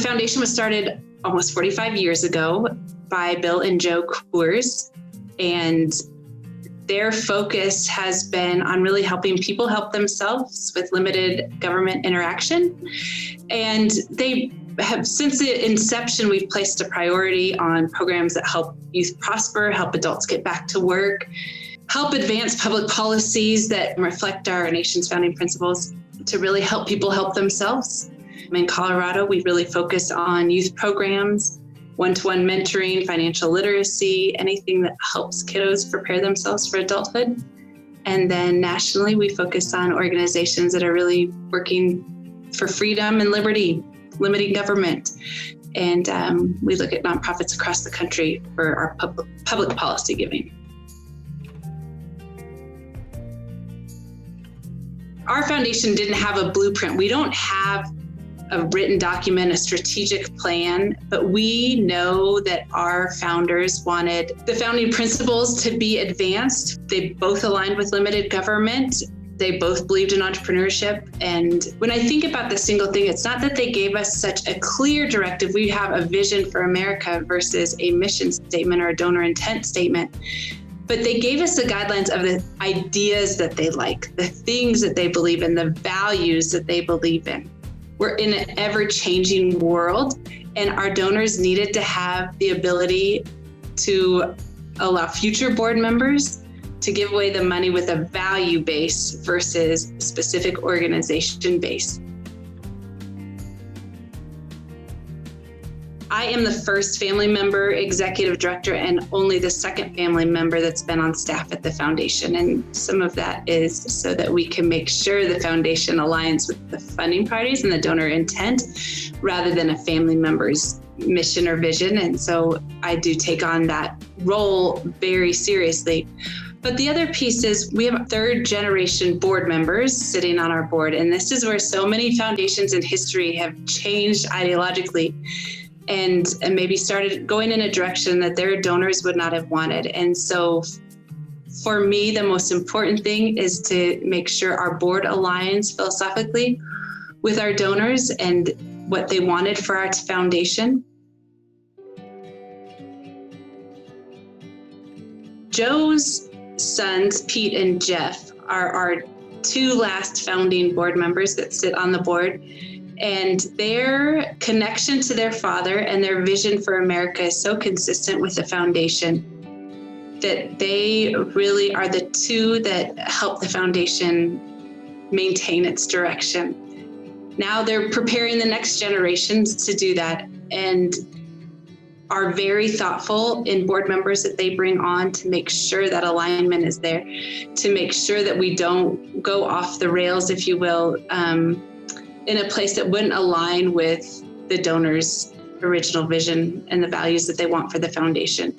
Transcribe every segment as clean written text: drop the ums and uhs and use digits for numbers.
foundation was started almost 45 years ago by Bill and Joe Coors, and their focus has been on really helping people help themselves with limited government interaction. And they have, since the inception, we've placed a priority on programs that help youth prosper, help adults get back to work, help advance public policies that reflect our nation's founding principles to really help people help themselves. In Colorado, we really focus on youth programs, one-to-one mentoring, financial literacy, anything that helps kiddos prepare themselves for adulthood. And then nationally, we focus on organizations that are really working for freedom and liberty, limiting government. And we look at nonprofits across the country for our public policy giving. Our foundation didn't have a blueprint. We don't have a written document, a strategic plan, but we know that our founders wanted the founding principles to be advanced. They both aligned with limited government. They both believed in entrepreneurship. And when I think about the single thing, it's not that they gave us such a clear directive. We have a vision for America versus a mission statement or a donor intent statement. But they gave us the guidelines of the ideas that they like, the things that they believe in, the values that they believe in. We're in an ever-changing world, and our donors needed to have the ability to allow future board members to give away the money with a value base versus specific organization base. I am the first family member, executive director, and only the second family member that's been on staff at the foundation. And some of that is so that we can make sure the foundation aligns with the funding priorities and the donor intent rather than a family member's mission or vision. And so I do take on that role very seriously. But the other piece is we have third generation board members sitting on our board. And this is where so many foundations in history have changed ideologically and maybe started going in a direction that their donors would not have wanted. And so for me, the most important thing is to make sure our board aligns philosophically with our donors and what they wanted for our foundation. Joe's sons, Pete and Jeff, are our two last founding board members that sit on the board. And their connection to their father and their vision for America is so consistent with the foundation that they really are the two that help the foundation maintain its direction. Now they're preparing the next generations to do that and are very thoughtful in board members that they bring on to make sure that alignment is there, to make sure that we don't go off the rails, if you will, in a place that wouldn't align with the donor's original vision and the values that they want for the foundation.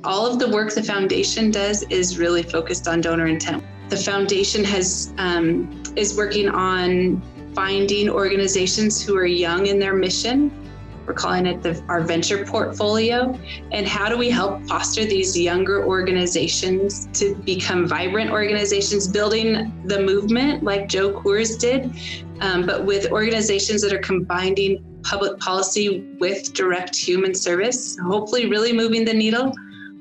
All of the work the foundation does is really focused on donor intent. The foundation is working on finding organizations who are young in their mission. We're calling it our venture portfolio. And how do we help foster these younger organizations to become vibrant organizations, building the movement like Joe Coors did, but with organizations that are combining public policy with direct human service, hopefully really moving the needle.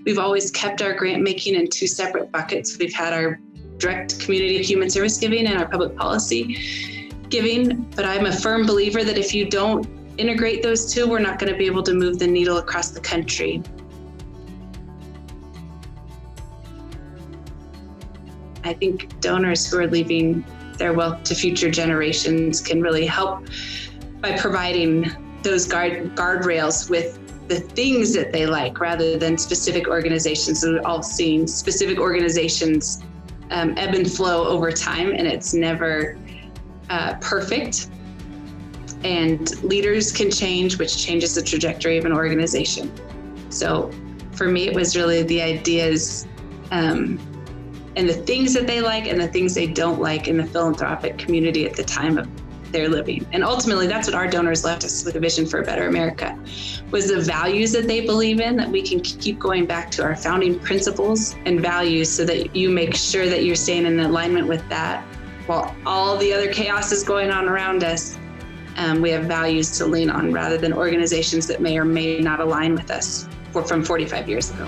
We've always kept our grant making in two separate buckets. We've had our direct community human service giving and our public policy giving. But I'm a firm believer that if you don't integrate those two, we're not going to be able to move the needle across the country. I think donors who are leaving their wealth to future generations can really help by providing those guardrails with the things that they like rather than specific organizations. So we've all seen specific organizations ebb and flow over time, and it's never perfect. And leaders can change, which changes the trajectory of an organization. So for me, it was really the ideas and the things that they like and the things they don't like in the philanthropic community at the time of their living. And ultimately, that's what our donors left us with, a vision for a better America, was the values that they believe in, that we can keep going back to our founding principles and values so that you make sure that you're staying in alignment with that. while all the other chaos is going on around us, we have values to lean on rather than organizations that may or may not align with us from 45 years ago.